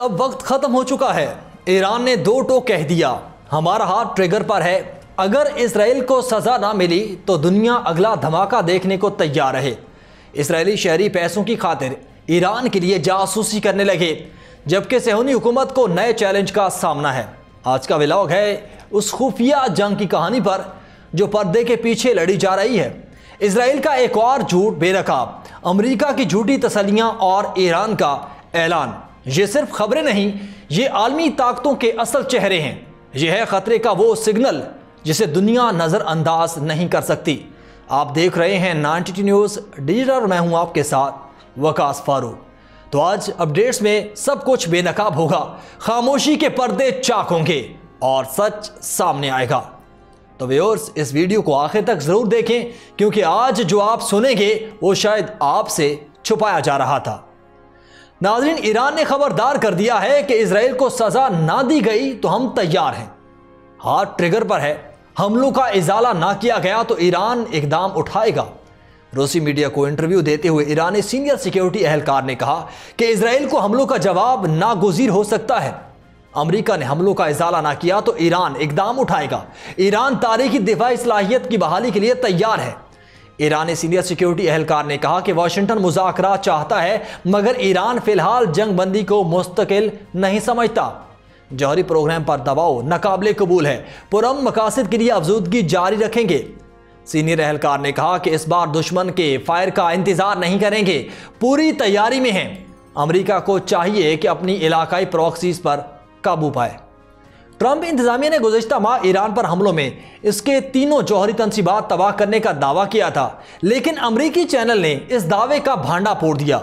اب وقت ختم ہو چکا ہے۔ ایران نے دو ٹوک کہہ دیا، ہمارا ہاتھ ٹریگر پر ہے۔ اگر اسرائیل کو سزا نہ ملی تو دنیا اگلا دھماکہ دیکھنے کو تیار ہے۔ اسرائیلی شہری پیسوں کی خاطر ایران کے لیے جاسوسی کرنے لگے، جبکہ صہیونی حکومت کو نئے چیلنج کا سامنا ہے۔ آج کا ولاگ ہے اس خفیہ جنگ کی کہانی پر جو پردے کے پیچھے لڑی جا رہی ہے۔ اسرائیل کا ایک اور جھوٹ بے نقاب، امریکہ کی جھوٹی تسلیاں اور ایران کا اعلان۔ یہ صرف خبریں نہیں، یہ عالمی طاقتوں کے اصل چہرے ہیں۔ یہ ہے خطرے کا وہ سگنل جسے دنیا نظر انداز نہیں کر سکتی۔ آپ دیکھ رہے ہیں 92 نیوز ڈیجیٹل اور میں ہوں آپ کے ساتھ وقاص فاروق۔ تو آج اپڈیٹس میں سب کچھ بے نقاب ہوگا، خاموشی کے پردے چاک ہوں گے اور سچ سامنے آئے گا۔ تو ویورز اس ویڈیو کو آخر تک ضرور دیکھیں، کیونکہ آج جو آپ سنیں گے وہ شاید آپ سے چھپایا جا رہا تھا۔ ناظرین، ایران نے خبردار کر دیا ہے کہ اسرائیل کو سزا نہ دی گئی تو ہم تیار ہیں۔ ہاتھ ٹریگر پر ہے، حملوں کا ازالہ نہ کیا گیا تو ایران اقدام اٹھائے گا۔ روسی میڈیا کو انٹرویو دیتے ہوئے ایرانی سینئر سیکیورٹی اہلکار نے کہا کہ اسرائیل کو حملوں کا جواب ناگزیر ہو سکتا ہے۔ امریکہ نے حملوں کا ازالہ نہ کیا تو ایران اقدام اٹھائے گا۔ ایران تاریخی دفاعی صلاحیت کی بحالی کے لیے تیار ہے۔ ایرانی سینئر سیکیورٹی اہلکار نے کہا کہ واشنگٹن مذاکرات چاہتا ہے، مگر ایران فی الحال جنگ بندی کو مستقل نہیں سمجھتا۔ جوہری پروگرام پر دباؤ ناقابل قبول ہے، پرامن مقاصد کے لیے افزودگی جاری رکھیں گے۔ سینئر اہلکار نے کہا کہ اس بار دشمن کے فائر کا انتظار نہیں کریں گے، پوری تیاری میں ہیں۔ امریکہ کو چاہیے کہ اپنی علاقائی پراکسیز پر قابو پائے۔ ٹرمپ انتظامیہ نے گزشتہ ماہ ایران پر حملوں میں اس کے تینوں جوہری تنصیبات تباہ کرنے کا دعویٰ کیا تھا، لیکن امریکی چینل نے اس دعوے کا بھانڈا پھوڑ دیا۔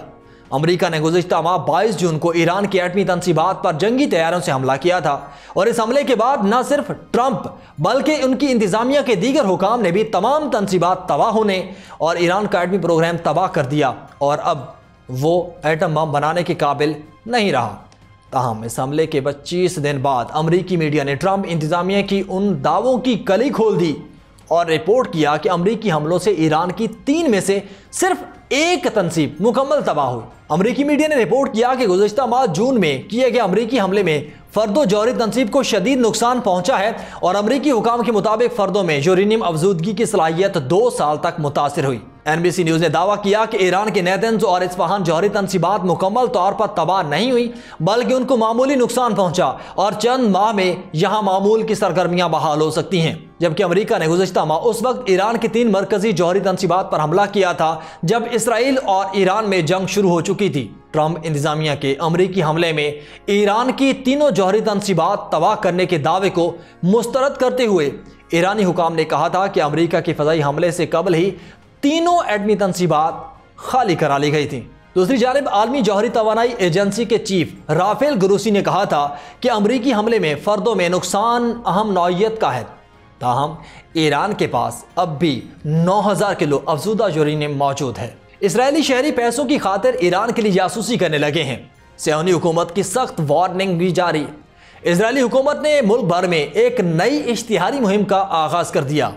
امریکہ نے گزشتہ ماہ 22 جون کو ایران کی ایٹمی تنصیبات پر جنگی طیاروں سے حملہ کیا تھا، اور اس حملے کے بعد نہ صرف ٹرمپ بلکہ ان کی انتظامیہ کے دیگر حکام نے بھی تمام تنصیبات تباہ ہونے اور ایران کا ایٹمی پروگرام تباہ کر دیا، اور اب وہ ایٹم بم بنانے کے قابل نہیں رہا۔ تاہم اس حملے کے 25 دن بعد امریکی میڈیا نے ٹرمپ انتظامیہ کی ان دعووں کی کلی کھول دی اور رپورٹ کیا کہ امریکی حملوں سے ایران کی 3 میں سے صرف ایک تنصیب مکمل تباہ ہوئی۔ امریکی میڈیا نے رپورٹ کیا کہ گزشتہ ماہ جون میں کیے گئے امریکی حملے میں فرد و جوہری تنصیب کو شدید نقصان پہنچا ہے، اور امریکی حکام کے مطابق فردوں میں یورینیم افزودگی کی صلاحیت 2 سال تک متاثر ہوئی۔ NBC نیوز نے دعویٰ کیا کہ ایران کے نیتنز اور اصفہان جوہری تنصیبات مکمل طور پر تباہ نہیں ہوئی، بلکہ ان کو معمولی نقصان پہنچا اور چند ماہ میں یہاں معمول کی سرگرمیاں بحال ہو سکتی ہیں۔ جبکہ امریکہ نے گزشتہ ماہ اس وقت ایران کی 3 مرکزی جوہری تنصیبات پر حملہ کیا تھا جب اسرائیل اور ایران میں جنگ شروع ہو چکی تھی۔ ٹرمپ انتظامیہ کے امریکی حملے میں ایران کی تینوں جوہری تنصیبات تباہ کرنے کے دعوے کو مسترد کرتے ہوئے ایرانی حکام نے کہا تھا کہ امریکہ کے فضائی حملے سے قبل ہی تینوں ایٹمی تنصیبات خالی کرا لی گئی تھیں۔ دوسری جانب عالمی جوہری توانائی ایجنسی کے چیف رافیل گروسی نے کہا تھا کہ امریکی حملے میں فردوں میں نقصان اہم نوعیت کا ہے، تاہم ایران کے پاس اب بھی 9000 کلو افزودہ یورینیم موجود ہے۔ اسرائیلی شہری پیسوں کی خاطر ایران کے لیے جاسوسی کرنے لگے ہیں، صہیونی حکومت کی سخت وارننگ بھی جاری۔ اسرائیلی حکومت نے ملک بھر میں ایک نئی اشتہاری مہم کا آغاز کر دیا،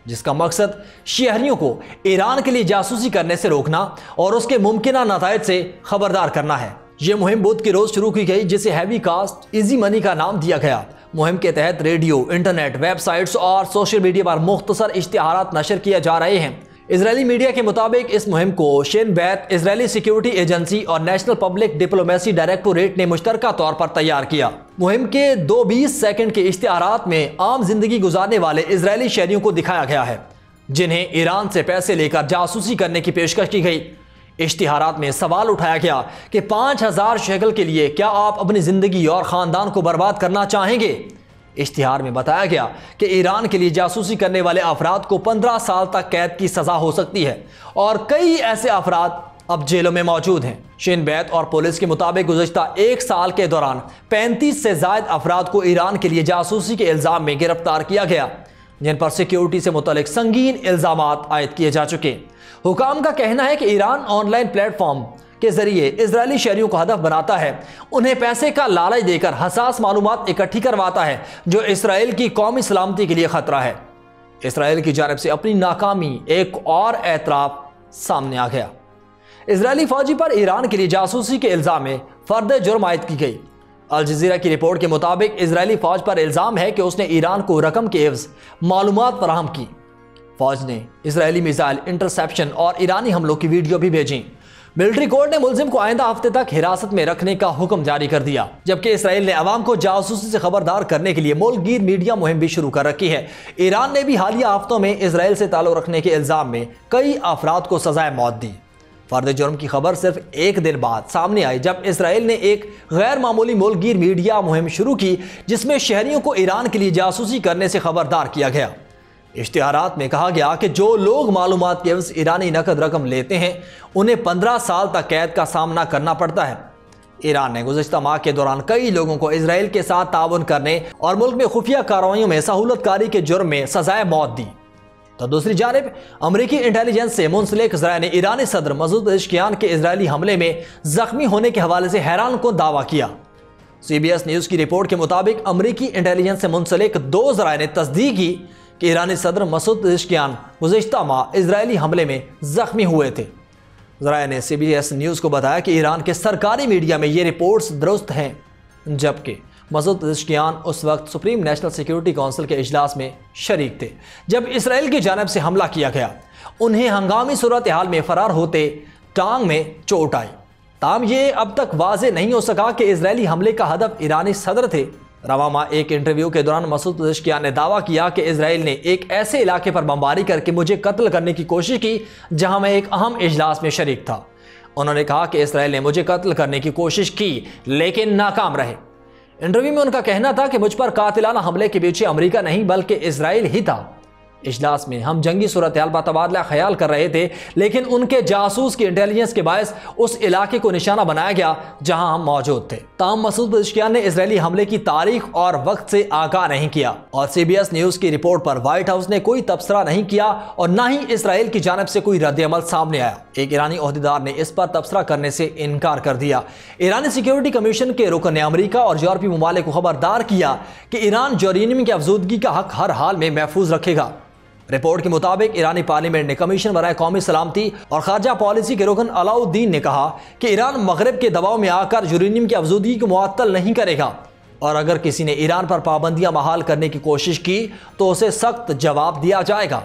جس کا مقصد شہریوں کو ایران کے لیے جاسوسی کرنے سے روکنا اور اس کے ممکنہ نتائج سے خبردار کرنا ہے۔ یہ مہم بدھ کے روز شروع کی گئی، جسے ہیوی کاسٹ ایزی منی کا نام دیا گیا۔ مہم کے تحت ریڈیو، انٹرنیٹ، ویب سائٹس اور سوشل میڈیا پر مختصر اشتہارات نشر کیے جا رہے ہیں۔ اسرائیلی میڈیا کے مطابق اس مہم کو شین بیت، اسرائیلی سیکیورٹی ایجنسی اور نیشنل پبلک ڈپلومیسی ڈائریکٹوریٹ نے مشترکہ طور پر تیار کیا۔ مہم کے 20 سیکنڈ کے اشتہارات میں عام زندگی گزارنے والے اسرائیلی شہریوں کو دکھایا گیا ہے، جنہیں ایران سے پیسے لے کر جاسوسی کرنے کی پیشکش کی گئی۔ اشتہارات میں سوال اٹھایا گیا کہ 5000 شیکل کے لیے کیا آپ اپنی زندگی اور خاندان کو برباد کرنا چاہیں گے؟ اشتہار میں بتایا گیا کہ ایران کے لیے جاسوسی کرنے والے افراد کو 15 سال تک قید کی سزا ہو سکتی ہے، اور کئی ایسے افراد اب جیلوں میں موجود ہیں۔ شین بیت اور پولیس کے مطابق گزشتہ 1 سال کے دوران 35 سے زائد افراد کو ایران کے لیے جاسوسی کے الزام میں گرفتار کیا گیا، جن پر سیکیورٹی سے متعلق سنگین الزامات عائد کیے جا چکے۔ حکام کا کہنا ہے کہ Iran on line plate form کے ذریعے اسرائیلی شہریوں کو ہدف بناتا ہے، انہیں پیسے کا لالچ دے کر حساس معلومات اکٹھی کرواتا ہے جو اسرائیل کی قومی سلامتی کے لیے خطرہ ہے۔ اسرائیل کی جانب سے اپنی ناکامی ایک اور اعتراف سامنے آ گیا۔ اسرائیلی فوجی پر ایران کے لیے جاسوسی کے الزام میں فرد جرم عائد کی گئی۔ الجزیرہ کی رپورٹ کے مطابق اسرائیلی فوج پر الزام ہے کہ اس نے ایران کو رقم کے عوض معلومات فراہم کی۔ فوج نے اسرائیلی میزائل انٹرسیپشن اور ایرانی حملوں کی ویڈیو بھی بھیجیں۔ ملٹری کورٹ نے ملزم کو آئندہ ہفتے تک حراست میں رکھنے کا حکم جاری کر دیا، جبکہ اسرائیل نے عوام کو جاسوسی سے خبردار کرنے کے لیے ملک گیر میڈیا مہم بھی شروع کر رکھی ہے۔ ایران نے بھی حالیہ ہفتوں میں اسرائیل سے تعلق رکھنے کے الزام میں کئی افراد کو سزائے موت دی۔ فرد جرم کی خبر صرف ایک دن بعد سامنے آئی جب اسرائیل نے ایک غیر معمولی ملک گیر میڈیا مہم شروع کی، جس میں شہریوں کو ایران کے لیے جاسوسی کرنے سے خبردار کیا گیا۔ اشتہارات میں کہا گیا کہ جو لوگ معلومات کے عوض ایرانی نقد رقم لیتے ہیں انہیں 15 سال تک قید کا سامنا کرنا پڑتا ہے۔ ایران نے گزشتہ ماہ کے دوران کئی لوگوں کو اسرائیل کے ساتھ تعاون کرنے اور ملک میں خفیہ کارروائیوں میں سہولت کاری کے جرم میں سزائے موت دی۔ تو دوسری جانب امریکی انٹیلیجنس سے منسلک ذرائع نے ایرانی صدر مسعود پزشکیان کے اسرائیلی حملے میں زخمی ہونے کے حوالے سے حیران کن دعویٰ کیا۔ سی بی ایس نیوز کی رپورٹ کے مطابق امریکی انٹیلیجنس سے منسلک 2 ذرائع نے تصدیق کی کہ ایرانی صدر مسعود پزشکیان گزشتہ ماہ اسرائیلی حملے میں زخمی ہوئے تھے۔ ذرائع نے سی بی ایس نیوز کو بتایا کہ ایران کے سرکاری میڈیا میں یہ رپورٹس درست ہیں، جبکہ مسعود پزشکیان اس وقت سپریم نیشنل سیکیورٹی کونسل کے اجلاس میں شریک تھے جب اسرائیل کی جانب سے حملہ کیا گیا۔ انہیں ہنگامی صورتحال میں فرار ہوتے ٹانگ میں چوٹ آئی۔ تاہم یہ اب تک واضح نہیں ہو سکا کہ اسرائیلی حملے کا ہدف ایرانی صدر تھے۔ رواں ماہ ایک انٹرویو کے دوران مسعود پزشکیان نے دعویٰ کیا کہ اسرائیل نے ایک ایسے علاقے پر بمباری کر کے مجھے قتل کرنے کی کوشش کی جہاں میں ایک اہم اجلاس میں شریک تھا۔ انہوں نے کہا کہ اسرائیل نے مجھے قتل کرنے کی کوشش کی لیکن ناکام رہے۔ انٹرویو میں ان کا کہنا تھا کہ مجھ پر قاتلانہ حملے کے پیچھے امریکہ نہیں بلکہ اسرائیل ہی تھا۔ اجلاس میں ہم جنگی صورتحال پر تبادلہ خیال کر رہے تھے، لیکن ان کے جاسوس کی انٹیلیجنس کے باعث اس علاقے کو نشانہ بنایا گیا جہاں ہم موجود تھے۔ تاہم مسعود پزشکیان نے اسرائیلی حملے کی تاریخ اور وقت سے آگاہ نہیں کیا، اور سی بی ایس نیوز کی رپورٹ پر وائٹ ہاؤس نے کوئی تبصرہ نہیں کیا اور نہ ہی اسرائیل کی جانب سے کوئی رد عمل سامنے آیا۔ ایک ایرانی عہدیدار نے اس پر تبصرہ کرنے سے انکار کر دیا۔ ایرانی سیکیورٹی کمیشن کے رکن نے امریکہ اور یورپی ممالک کو خبردار کیا کہ ایران یورینیم کی افزودگی کا حق ہر حال میں محفوظ رکھے گا۔ رپورٹ کے مطابق ایرانی پارلیمنٹ نے کمیشن برائے قومی سلامتی اور خارجہ پالیسی کے رکن علاؤ الدین نے کہا کہ ایران مغرب کے دباؤ میں آ کر یورینیم کی افزودگی کو معطل نہیں کرے گا، اور اگر کسی نے ایران پر پابندیاں بحال کرنے کی کوشش کی تو اسے سخت جواب دیا جائے گا۔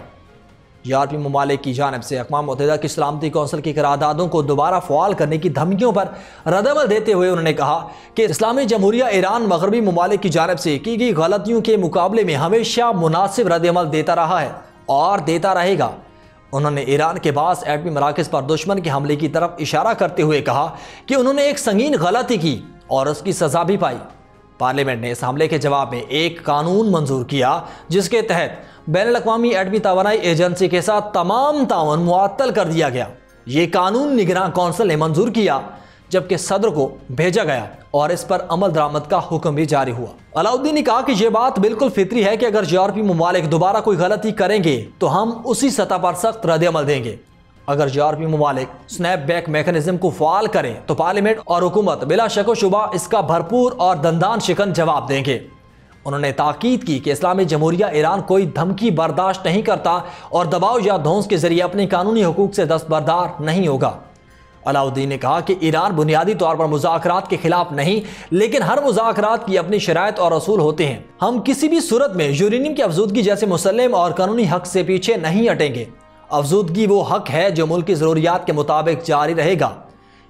یورپی ممالک کی جانب سے اقوام متحدہ کی سلامتی کونسل کی قراردادوں کو دوبارہ فعال کرنے کی دھمکیوں پر رد عمل دیتے ہوئے انہوں نے کہا کہ اسلامی جمہوریہ ایران مغربی ممالک کی جانب سے کی گئی غلطیوں کے مقابلے میں ہمیشہ مناسب رد عمل دیتا رہا ہے اور دیتا رہے گا۔ انہوں نے ایران کے بعض ایٹمی مراکز پر دشمن کے حملے کی طرف اشارہ کرتے ہوئے کہا کہ انہوں نے ایک سنگین غلطی کی اور اس کی سزا بھی پائی۔ پارلیمنٹ نے اس حملے کے جواب میں ایک قانون منظور کیا جس کے تحت بین الاقوامی ایٹمی توانائی ایجنسی کے ساتھ تمام تعاون معطل کر دیا گیا۔ یہ قانون نگراں کونسل نے منظور کیا جبکہ صدر کو بھیجا گیا اور اس پر عمل درآمد کا حکم بھی جاری ہوا۔ علاؤ الدین نے کہا کہ یہ بات بالکل فطری ہے کہ اگر یورپی ممالک دوبارہ کوئی غلطی کریں گے تو ہم اسی سطح پر سخت رد عمل دیں گے۔ اگر یورپی ممالک سنیپ بیک میکانزم کو فعال کریں تو پارلیمنٹ اور حکومت بلا شک و شبہ اس کا بھرپور اور دندان شکن جواب دیں گے۔ انہوں نے تاکید کی کہ اسلامی جمہوریہ ایران کوئی دھمکی برداشت نہیں کرتا اور دباؤ یا دھونس کے ذریعے اپنے قانونی حقوق سے دستبردار نہیں ہوگا۔ علاؤ الدین نے کہا کہ ایران بنیادی طور پر مذاکرات کے خلاف نہیں، لیکن ہر مذاکرات کی اپنی شرائط اور اصول ہوتے ہیں۔ ہم کسی بھی صورت میں یورینیم کی افزودگی جیسے مسلم اور قانونی حق سے پیچھے نہیں ہٹیں گے۔ افزودگی وہ حق ہے جو ملک کی ضروریات کے مطابق جاری رہے گا۔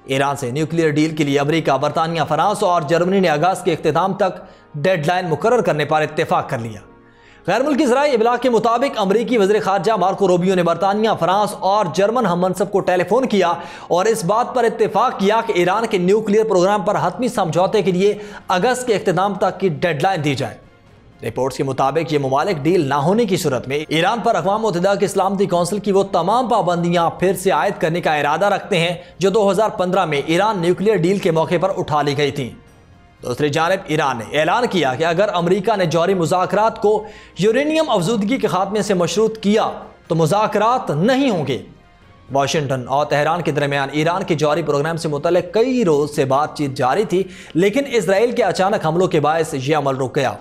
ایران سے نیوکلیئر ڈیل کے لیے امریکہ، برطانیہ، فرانس اور جرمنی نے اگست کے اختتام تک ڈیڈ لائن مقرر کرنے پر اتفاق کر لیا۔ غیر ملکی ذرائع ابلاغ کے مطابق امریکی وزیر خارجہ مارکو روبیو نے برطانیہ، فرانس اور جرمن ہم منصب کو ٹیلی فون کیا اور اس بات پر اتفاق کیا کہ ایران کے نیوکلیئر پروگرام پر حتمی سمجھوتے کے لیے اگست کے اختتام تک کی ڈیڈ لائن دی جائے۔ رپورٹس کے مطابق یہ ممالک ڈیل نہ ہونے کی صورت میں ایران پر اقوام متحدہ کی سلامتی کونسل کی وہ تمام پابندیاں پھر سے عائد کرنے کا ارادہ رکھتے ہیں جو 2015 میں ایران نیوکلیئر ڈیل کے موقع پر اٹھا لی گئی تھیں۔ دوسری جانب ایران نے اعلان کیا کہ اگر امریکہ نے جوہری مذاکرات کو یورینیم افزودگی کے خاتمے سے مشروط کیا تو مذاکرات نہیں ہوں گے۔ واشنگٹن اور تہران کے درمیان ایران کے جوہری پروگرام سے متعلق کئی روز سے بات چیت جاری تھی، لیکن اسرائیل کے اچانک حملوں کے باعث یہ عمل رک گیا۔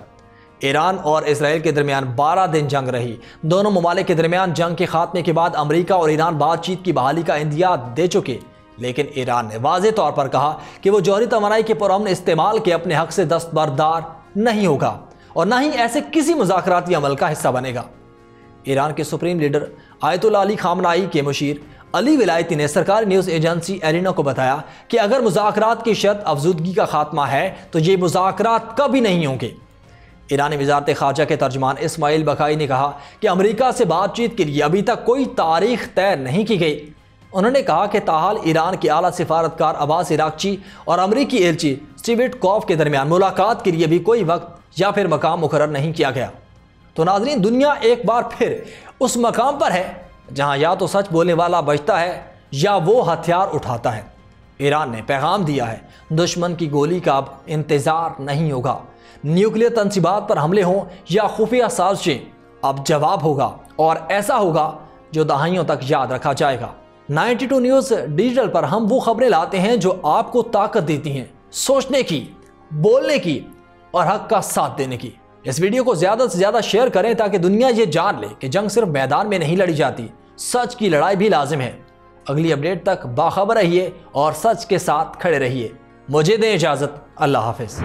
ایران اور اسرائیل کے درمیان 12 دن جنگ رہی۔ دونوں ممالک کے درمیان جنگ کے خاتمے کے بعد امریکہ اور ایران بات چیت کی بحالی کا اندیا دے چکے۔ لیکن ایران نے واضح طور پر کہا کہ وہ جوہری توانائی کے پرامن استعمال کے اپنے حق سے دستبردار نہیں ہوگا اور نہ ہی ایسے کسی مذاکراتی عمل کا حصہ بنے گا۔ ایران کے سپریم لیڈر آیت اللہ علی خامنائی کے مشیر علی ولایتی نے سرکاری نیوز ایجنسی ایرینا کو بتایا کہ اگر مذاکرات کی شرط افزودگی کا خاتمہ ہے تو یہ مذاکرات کبھی نہیں ہوں گے۔ ایرانی وزارت خارجہ کے ترجمان اسماعیل بقائی نے کہا کہ امریکہ سے بات چیت کے لیے ابھی تک کوئی تاریخ طے نہیں کی گئی۔ انہوں نے کہا کہ تاحال ایران کے اعلیٰ سفارتکار عباس عراقچی اور امریکی ایلچی اسٹیو کوف کے درمیان ملاقات کے لیے بھی کوئی وقت یا پھر مقام مقرر نہیں کیا گیا۔ تو ناظرین، دنیا ایک بار پھر اس مقام پر ہے جہاں یا تو سچ بولنے والا بچتا ہے یا وہ ہتھیار اٹھاتا ہے۔ ایران نے پیغام دیا ہے، دشمن کی گولی کا اب انتظار نہیں ہوگا۔ نیوکلیئر تنصیبات پر حملے ہوں یا خفیہ سازشیں، اب جواب ہوگا اور ایسا ہوگا جو دہائیوں تک یاد رکھا جائے گا۔ 92 نیوز ڈیجیٹل پر ہم وہ خبریں لاتے ہیں جو آپ کو طاقت دیتی ہیں سوچنے کی، بولنے کی اور حق کا ساتھ دینے کی۔ اس ویڈیو کو زیادہ سے زیادہ شیئر کریں تاکہ دنیا یہ جان لے کہ جنگ صرف میدان میں نہیں لڑی جاتی، سچ کی لڑائی بھی لازم ہے۔ اگلی اپڈیٹ تک باخبر رہیے اور سچ کے ساتھ کھڑے رہیے۔ مجھے دیں اجازت، اللہ حافظ۔